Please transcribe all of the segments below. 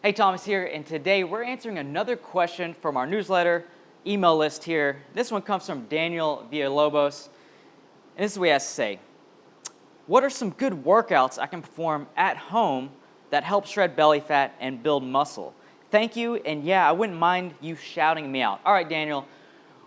Hey, Thomas here, and today we're answering another question from our newsletter email list here. This one comes from Daniel Villalobos, and this is what he has to say. What are some good workouts I can perform at home that help shred belly fat and build muscle? Thank you, and yeah, I wouldn't mind you shouting me out. All right, Daniel,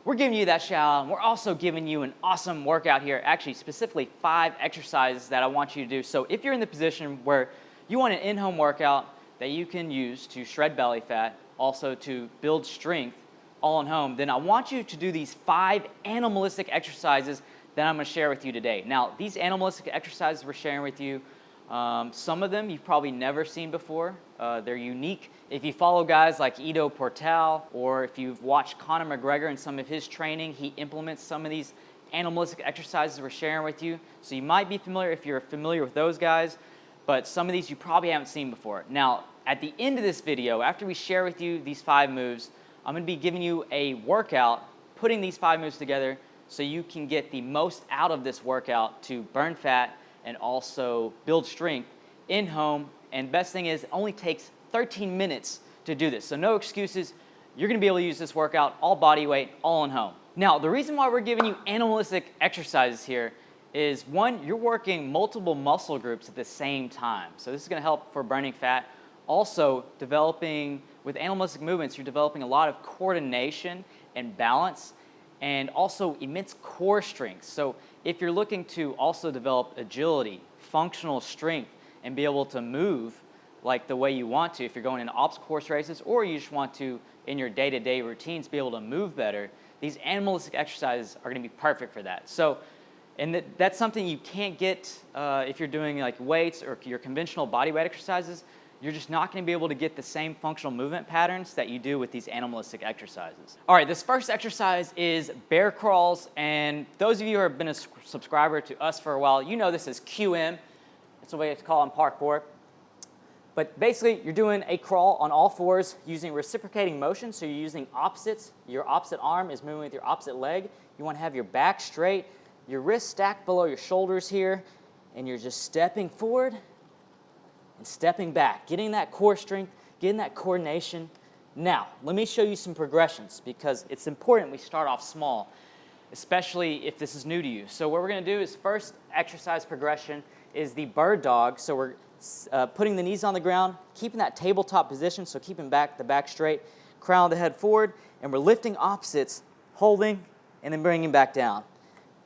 we're giving you that shout out, and we're also giving you an awesome workout here, actually specifically 5 exercises that I want you to do. So if you're in the position where you want an in-home workout that you can use to shred belly fat, also to build strength all in home, then I want you to do these 5 animalistic exercises that I'm going to share with you today. Now, these animalistic exercises we're sharing with you, some of them you've probably never seen before. They're unique. If you follow guys like Ido Portal, or if you've watched Conor McGregor in some of his training, he implements some of these animalistic exercises we're sharing with you. So you might be familiar if you're familiar with those guys, but some of these you probably haven't seen before. Now, at the end of this video, after we share with you these 5 moves, I'm going to be giving you a workout, putting these 5 moves together so you can get the most out of this workout to burn fat and also build strength in home. And best thing is, it only takes 13 minutes to do this. So no excuses. You're going to be able to use this workout all body weight, all in home. Now, the reason why we're giving you animalistic exercises here is, one, you're working multiple muscle groups at the same time. So this is going to help for burning fat. Also, developing with animalistic movements, you're developing a lot of coordination and balance, and also immense core strength. So if you're looking to also develop agility, functional strength, and be able to move like the way you want to, if you're going in obstacle course races, or you just want to, in your day-to-day routines, be able to move better, these animalistic exercises are going to be perfect for that. So, and that's something you can't get if you're doing like weights or your conventional body weight exercises. You're just not going to be able to get the same functional movement patterns that you do with these animalistic exercises. All right, this first exercise is bear crawls, and those of you who have been a subscriber to us for a while, you know this is QM. That's the way it's called in parkour. But basically, you're doing a crawl on all fours using reciprocating motion, so you're using opposites. Your opposite arm is moving with your opposite leg. You want to have your back straight, your wrists stacked below your shoulders here, and you're just stepping forward and stepping back, getting that core strength, getting that coordination. Now, let me show you some progressions because it's important we start off small, especially if this is new to you. So what we're going to do is, first exercise progression is the bird dog. So we're putting the knees on the ground, keeping that tabletop position, so keeping the back straight, crown of the head forward, and we're lifting opposites, holding, and then bringing back down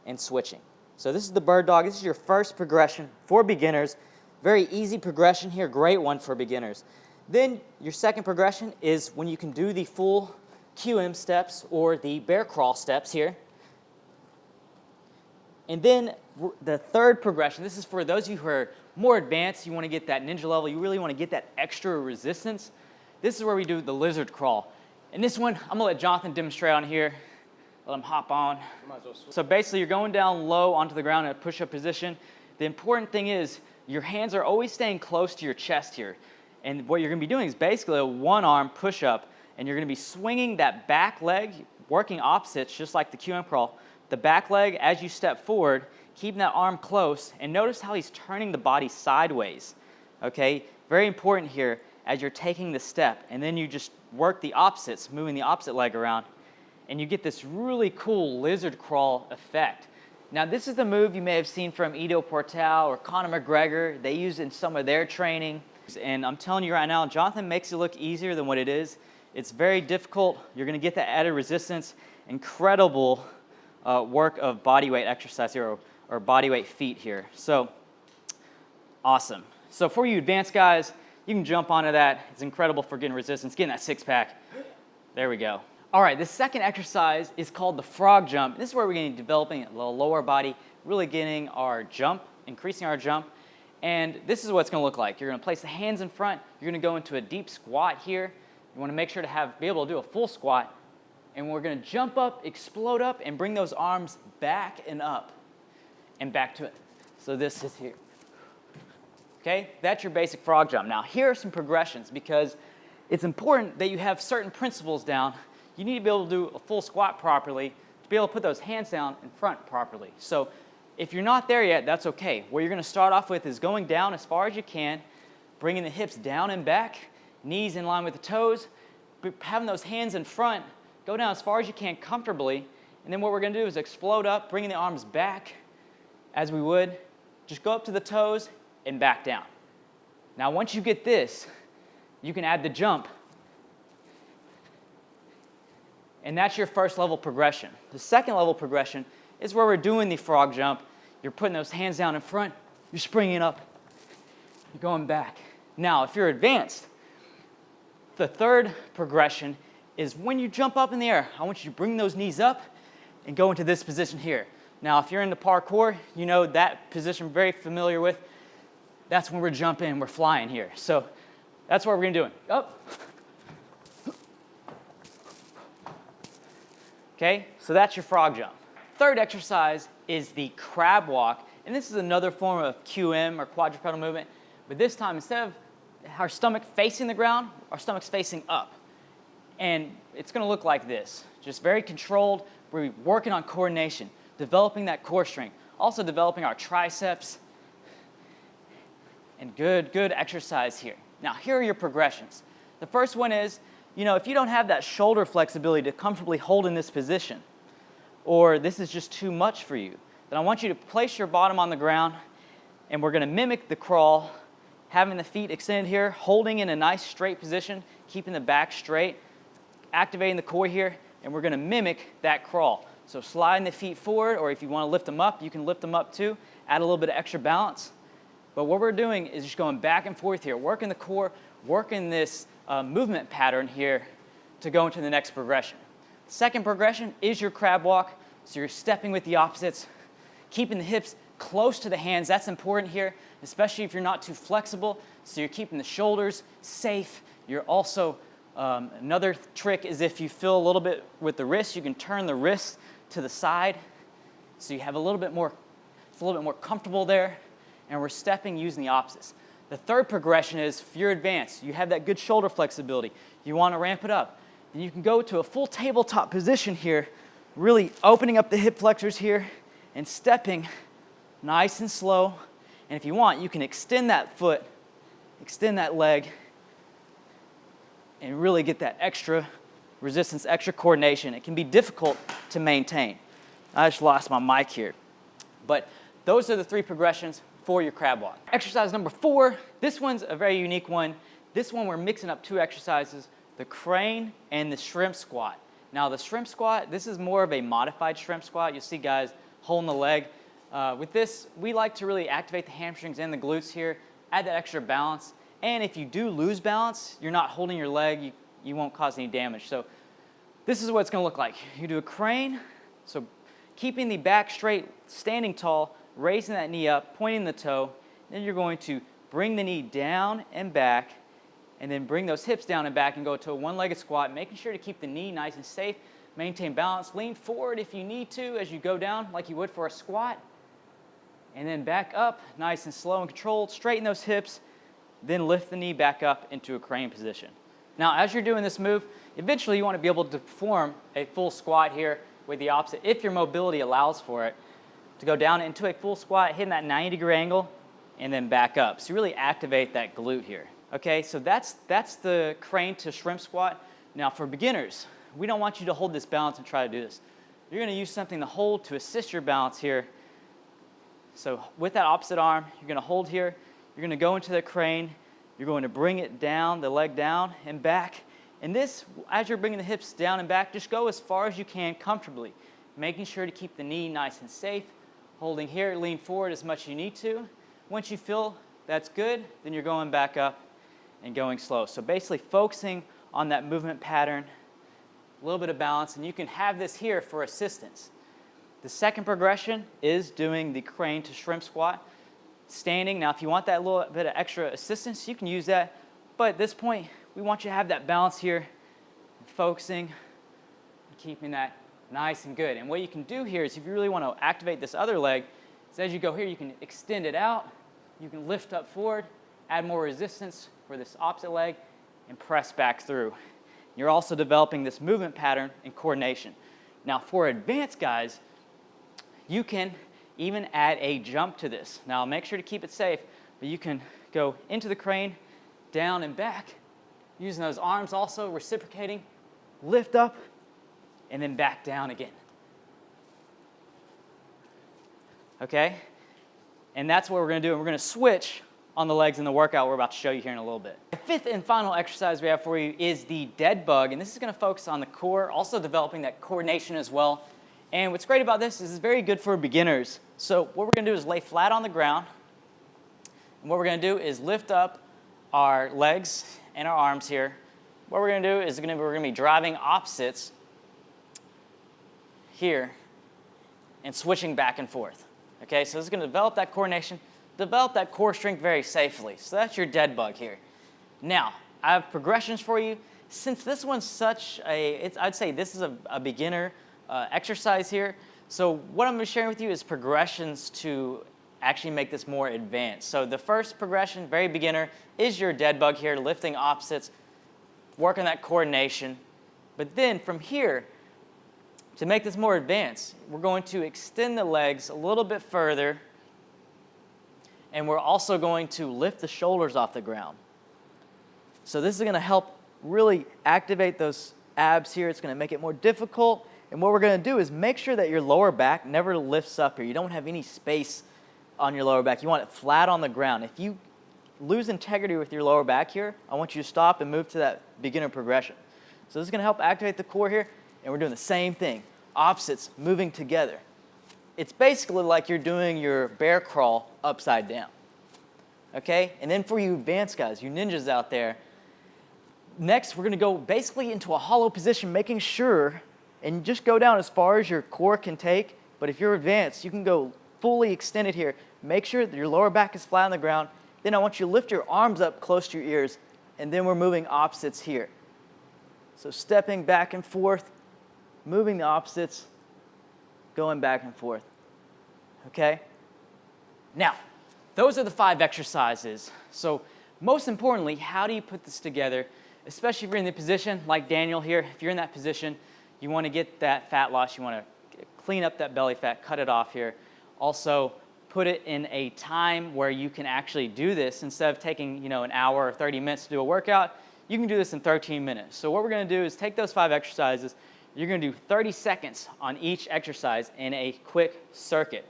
and switching. So this is the bird dog. This is your first progression for beginners. Very easy progression here, great one for beginners. Then your second progression is when you can do the full QM steps or the bear crawl steps here. And then the third progression, this is for those of you who are more advanced, you want to get that ninja level, you really want to get that extra resistance. This is where we do the lizard crawl. And this one, I'm going to let Jonathan demonstrate on here. Let him hop on. So basically, you're going down low onto the ground in a push-up position. The important thing is, your hands are always staying close to your chest here. And what you're going to be doing is basically a one-arm push-up, and you're going to be swinging that back leg, working opposites, just like the QM crawl. The back leg, as you step forward, keeping that arm close, and notice how he's turning the body sideways. Okay? Very important here as you're taking the step, and then you just work the opposites, moving the opposite leg around, and you get this really cool lizard crawl effect. Now, this is the move you may have seen from Ido Portal or Conor McGregor. They use it in some of their training. And I'm telling you right now, Jonathan makes it look easier than what it is. It's very difficult. You're going to get that added resistance. Incredible work of body weight exercise here, or body weight feet here. So, awesome. So for you advanced guys, you can jump onto that. It's incredible for getting resistance, getting that six-pack. There we go. All right, the second exercise is called the frog jump. This is where we're going to be developing a little lower body, really getting our jump, increasing our jump. And this is what it's going to look like. You're going to place the hands in front. You're going to go into a deep squat here. You want to make sure to be able to do a full squat. And we're going to jump up, explode up, and bring those arms back and up and back to it. So this is here. Okay, that's your basic frog jump. Now, here are some progressions because it's important that you have certain principles down. You need to be able to do a full squat properly to be able to put those hands down in front properly. So if you're not there yet, that's okay. What you're going to start off with is going down as far as you can, bringing the hips down and back, knees in line with the toes, having those hands in front, go down as far as you can comfortably, and then what we're going to do is explode up, bringing the arms back as we would. Just go up to the toes and back down. Now once you get this, you can add the jump, and that's your first level progression. The second level progression is where we're doing the frog jump. You're putting those hands down in front, you're springing up, you're going back. Now, if you're advanced, the third progression is when you jump up in the air, I want you to bring those knees up and go into this position here. Now, if you're into parkour, you know that position I'm very familiar with. That's when we're jumping, we're flying here. So that's what we're going to do. Up. Okay, so that's your frog jump. Third exercise is the crab walk, and this is another form of QM or quadrupedal movement, but this time instead of our stomach facing the ground, our stomach's facing up. And it's going to look like this, just very controlled. We're working on coordination, developing that core strength, also developing our triceps, and good exercise here. Now, here are your progressions. The first one is, if you don't have that shoulder flexibility to comfortably hold in this position, or this is just too much for you, then I want you to place your bottom on the ground, and we're going to mimic the crawl, having the feet extended here, holding in a nice straight position, keeping the back straight, activating the core here, and we're going to mimic that crawl. So sliding the feet forward, or if you want to lift them up, you can lift them up too, add a little bit of extra balance. But what we're doing is just going back and forth here, working the core, working this movement pattern here to go into the next progression. Second progression is your crab walk. So you're stepping with the opposites, keeping the hips close to the hands. That's important here, especially if you're not too flexible. So you're keeping the shoulders safe. You're also, another trick is if you feel a little bit with the wrist, you can turn the wrist to the side. So you have a little bit more, it's a little bit more comfortable there. And we're stepping using the opposites. The third progression is if you're advanced, you have that good shoulder flexibility, you want to ramp it up, then you can go to a full tabletop position here, really opening up the hip flexors here and stepping nice and slow. And if you want, you can extend that foot, extend that leg, and really get that extra resistance, extra coordination. It can be difficult to maintain. I just lost my mic here. But those are the three progressions for your crab walk. Exercise number 4, this one's a very unique one. This one we're mixing up 2 exercises, the crane and the shrimp squat. Now the shrimp squat, this is more of a modified shrimp squat. You'll see guys holding the leg. With this, we like to really activate the hamstrings and the glutes here, add that extra balance. And if you do lose balance, you're not holding your leg, you won't cause any damage. So this is what it's gonna look like. You do a crane, so keeping the back straight, standing tall, raising that knee up, pointing the toe. Then you're going to bring the knee down and back, and then bring those hips down and back and go to a one-legged squat, making sure to keep the knee nice and safe, maintain balance, lean forward if you need to as you go down like you would for a squat, and then back up nice and slow and controlled, straighten those hips, then lift the knee back up into a crane position. Now as you're doing this move, eventually you want to be able to perform a full squat here with the opposite, if your mobility allows for it, to go down into a full squat, hitting that 90-degree angle, and then back up. So you really activate that glute here. Okay, so that's the crane to shrimp squat. Now for beginners, we don't want you to hold this balance and try to do this. You're going to use something to hold to assist your balance here. So with that opposite arm, you're going to hold here. You're going to go into the crane. You're going to bring it down, the leg down and back. And this, as you're bringing the hips down and back, just go as far as you can comfortably, making sure to keep the knee nice and safe. Holding here, lean forward as much as you need to. Once you feel that's good, then you're going back up and going slow. So basically focusing on that movement pattern, a little bit of balance, and you can have this here for assistance. The second progression is doing the crane to shrimp squat, standing. Now if you want that little bit of extra assistance, you can use that. But at this point, we want you to have that balance here, focusing, and keeping that nice and good. And what you can do here is if you really want to activate this other leg, is as you go here, you can extend it out, you can lift up forward, add more resistance for this opposite leg, and press back through. You're also developing this movement pattern and coordination. Now for advanced guys, you can even add a jump to this. Now make sure to keep it safe, but you can go into the crane, down and back, using those arms also, reciprocating, lift up, and then back down again. Okay? And that's what we're going to do. And we're going to switch on the legs in the workout we're about to show you here in a little bit. The fifth and final exercise we have for you is the dead bug. And this is going to focus on the core, also developing that coordination as well. And what's great about this is it's very good for beginners. So what we're going to do is lay flat on the ground. And what we're going to do is lift up our legs and our arms here. What we're going to do is we're going to be driving opposites here and switching back and forth. Okay, so this is going to develop that coordination, develop that core strength very safely. So that's your dead bug here. Now, I have progressions for you. Since this one's such I'd say this is a beginner exercise here. So what I'm going to be sharing with you is progressions to actually make this more advanced. So the first progression, very beginner, is your dead bug here, lifting opposites, working that coordination. But then from here, to make this more advanced, we're going to extend the legs a little bit further, and we're also going to lift the shoulders off the ground. So this is going to help really activate those abs here. It's going to make it more difficult. And what we're going to do is make sure that your lower back never lifts up here. You don't have any space on your lower back. You want it flat on the ground. If you lose integrity with your lower back here, I want you to stop and move to that beginner progression. So this is going to help activate the core here, and we're doing the same thing. Opposites moving together. It's basically like you're doing your bear crawl upside down. Okay? And then for you advanced guys, you ninjas out there, next we're going to go basically into a hollow position, making sure, and just go down as far as your core can take, but if you're advanced, you can go fully extended here. Make sure that your lower back is flat on the ground. Then I want you to lift your arms up close to your ears, and then we're moving opposites here. So stepping back and forth, moving the opposites, going back and forth. Okay? Now, those are the 5 exercises. So most importantly, how do you put this together? Especially if you're in the position like Daniel here. If you're in that position, you want to get that fat loss. You want to clean up that belly fat, cut it off here. Also, put it in a time where you can actually do this. Instead of taking, an hour or 30 minutes to do a workout, you can do this in 13 minutes. So what we're going to do is take those 5 exercises. You're going to do 30 seconds on each exercise in a quick circuit.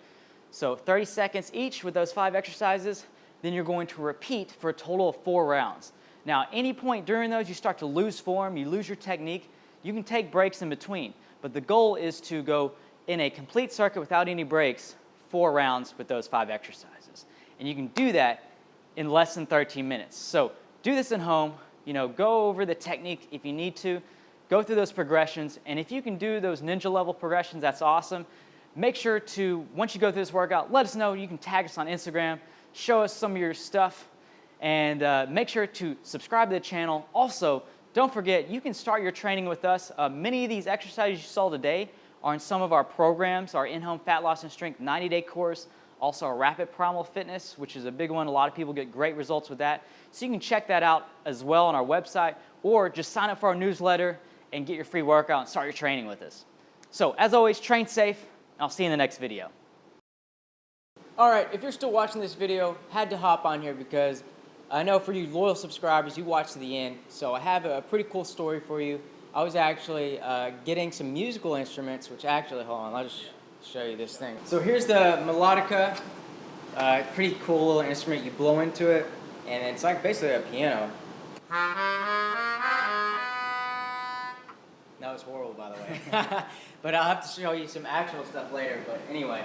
So 30 seconds each with those 5 exercises. Then you're going to repeat for a total of 4 rounds. Now, at any point during those, you start to lose form, you lose your technique. You can take breaks in between. But the goal is to go in a complete circuit without any breaks, 4 rounds with those 5 exercises. And you can do that in less than 13 minutes. So do this at home. Go over the technique if you need to. Go through those progressions. And if you can do those ninja level progressions, that's awesome. Make sure to, once you go through this workout, let us know. You can tag us on Instagram. Show us some of your stuff. And make sure to subscribe to the channel. Also, don't forget, you can start your training with us. Many of these exercises you saw today are in some of our programs, our in-home fat loss and strength 90-day course, also our rapid primal fitness, which is a big one. A lot of people get great results with that. So you can check that out as well on our website, or just sign up for our newsletter and get your free workout and start your training with us. So as always, train safe. I'll see you in the next video. All right, if you're still watching this video, had to hop on here because I know for you loyal subscribers, you watch to the end. So I have a pretty cool story for you. I was actually getting some musical instruments, which actually, hold on, I'll just show you this thing. So here's the melodica, pretty cool little instrument. You blow into it, and it's like basically a piano. That was horrible, by the way. But I'll have to show you some actual stuff later. But anyway,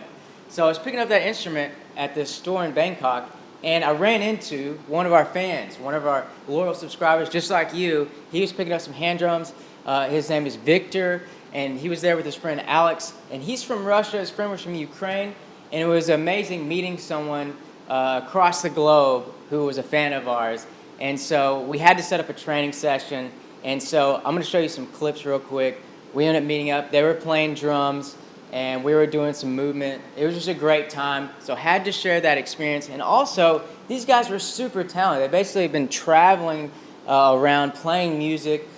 so I was picking up that instrument at this store in Bangkok, and I ran into one of our fans, one of our loyal subscribers, just like you. He was picking up some hand drums. His name is Victor, and he was there with his friend Alex. And he's from Russia. His friend was from Ukraine. And it was amazing meeting someone across the globe who was a fan of ours. And so we had to set up a training session. And so I'm going to show you some clips real quick. We ended up meeting up. They were playing drums, and we were doing some movement. It was just a great time. So had to share that experience. And also, these guys were super talented. They basically have been traveling around playing music,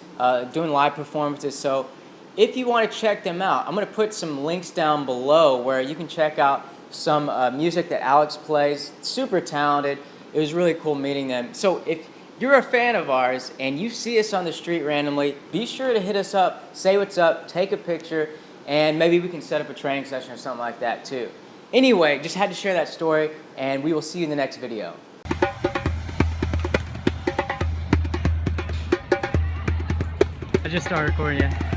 doing live performances. So if you want to check them out, I'm going to put some links down below where you can check out some music that Alex plays. Super talented. It was really cool meeting them. So if you're a fan of ours and you see us on the street randomly, be sure to hit us up, say what's up, take a picture, and maybe we can set up a training session or something like that too. Anyway, just had to share that story, and we will see you in the next video. I just started recording, yeah.